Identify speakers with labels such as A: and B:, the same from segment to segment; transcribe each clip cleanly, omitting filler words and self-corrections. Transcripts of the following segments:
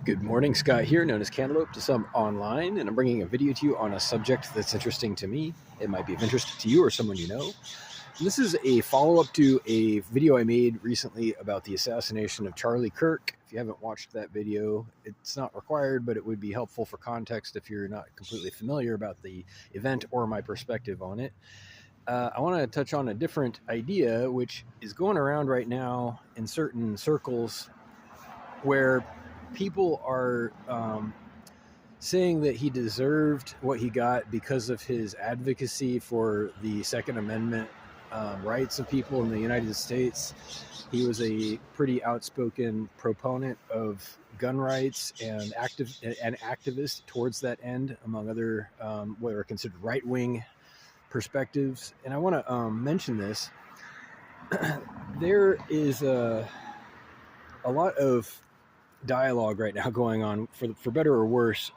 A: Good morning, Scott here, known as Cantaloupe to some online, and I'm bringing a video to you on a subject that's interesting to me. It might be of interest to you or someone you know. And this is a follow-up to a video I made recently about the assassination of Charlie Kirk. If you haven't watched that video, it's not required, but it would be helpful for context if you're not completely familiar about the event or my perspective on it. I want to touch on a different idea, which is going around right now in certain circles where people are saying that he deserved what he got because of his advocacy for the Second Amendment rights of people in the United States. He was a pretty outspoken proponent of gun rights and an activist towards that end, among other what are considered right-wing perspectives. And I want to mention this. There is a lot of dialogue right now going on, for better or worse,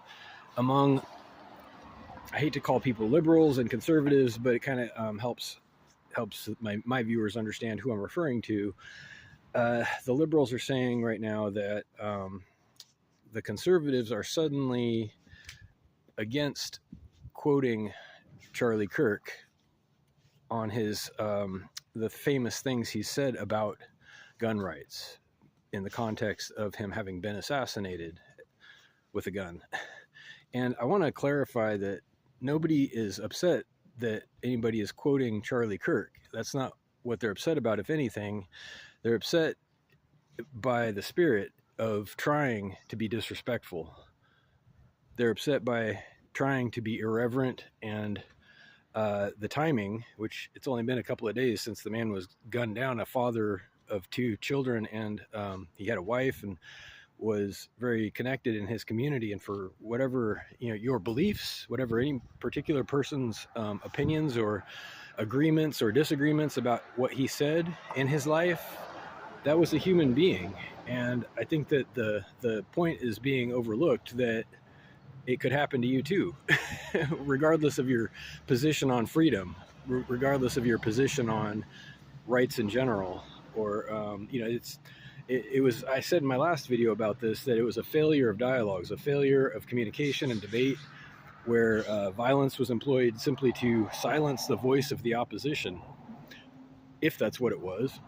A: among, I hate to call people liberals and conservatives, but it kind of helps my viewers understand who I'm referring to. The liberals are saying right now that the conservatives are suddenly against quoting Charlie Kirk on his the famous things he said about gun rights in the context of him having been assassinated with a gun. And I want to clarify that nobody is upset that anybody is quoting Charlie Kirk. That's not what they're upset about. If anything, they're upset by the spirit of trying to be disrespectful. They're upset by trying to be irreverent, and the timing, which it's only been a couple of days since the man was gunned down, a father of two children, and he had a wife and was very connected in his community. And for whatever, your beliefs, whatever any particular person's opinions or agreements or disagreements about what he said in his life, that was a human being. And I think that the point is being overlooked, that it could happen to you too, regardless of your position on freedom, regardless of your position on rights in general. Or, it was, I said in my last video about this, that it was a failure of dialogues, a failure of communication and debate, where violence was employed simply to silence the voice of the opposition, if that's what it was.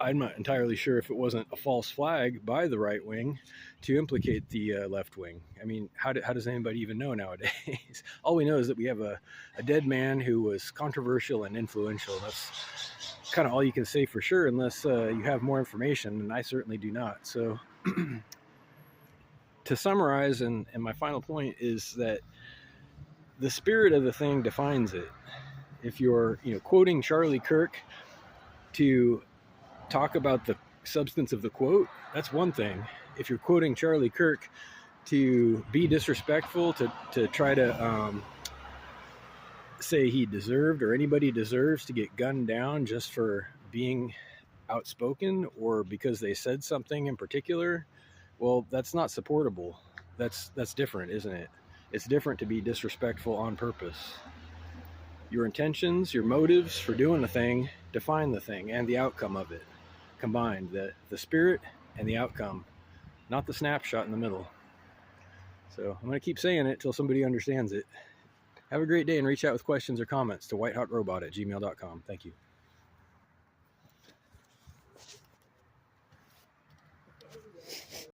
A: I'm not entirely sure if it wasn't a false flag by the right wing to implicate the left wing. I mean, how does anybody even know nowadays? All we know is that we have a dead man who was controversial and influential. That's kind of all you can say for sure, unless you have more information, and I certainly do not. So to summarize, and my final point is that the spirit of the thing defines it. If you're quoting Charlie Kirk to talk about the substance of the quote, that's one thing. If you're quoting Charlie Kirk to be disrespectful, to try to say he deserved, or anybody deserves, to get gunned down just for being outspoken or because they said something in particular, well, that's not supportable. That's different, isn't it? It's different to be disrespectful on purpose. Your intentions, your motives for doing the thing define the thing and the outcome of it. Combined, the spirit and the outcome, not the snapshot in the middle. So I'm going to keep saying it till somebody understands it. Have a great day, and reach out with questions or comments to whitehotrobot@gmail.com. Thank you.